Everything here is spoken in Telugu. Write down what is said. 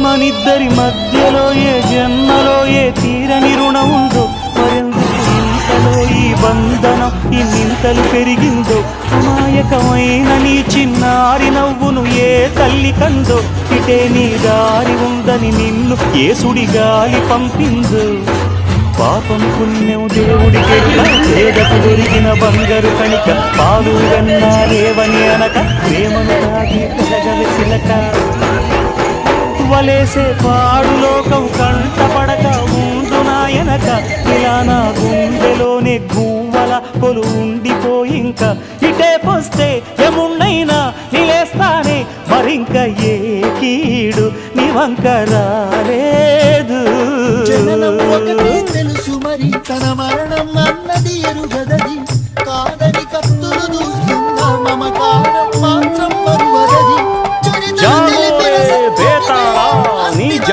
మనిద్దరి మధ్యలో ఏ జన్మలో ఏ తీరని రుణం ఉందో, మరెందుకు ఇంతలో ఈ బంధనం ఇన్నింతలు పెరిగిందో, అమాయకమైన నీ చిన్నారి నవ్వును ఏ తల్లి కందో, ఇటే నీ దారి ఉందని నిన్ను ఏసుడి గాలి పంపిందో. పాపం పుణ్యం దేవుడికెళ్ళ పేదకు దొరికిన బంగారు కణిక, పాలు వెన్నా రేవని అనక ప్రేమను తాగి పెరగలి చిలక. వలేసే పాడు లోకం కంటపడక ఉండు నాయనక, ఇలా నా గుండెలోనే గువ్వల కొలు ఉండిపోయింక, ఇటే పోస్తే ఎమున్నైనా నిలేస్తానే, మరింక ఏ కీడు నీ వంక రాలేదు. జననం ఒకటే తెలుసు మరి, తన మరణం అన్నది ఎరుగదది కాద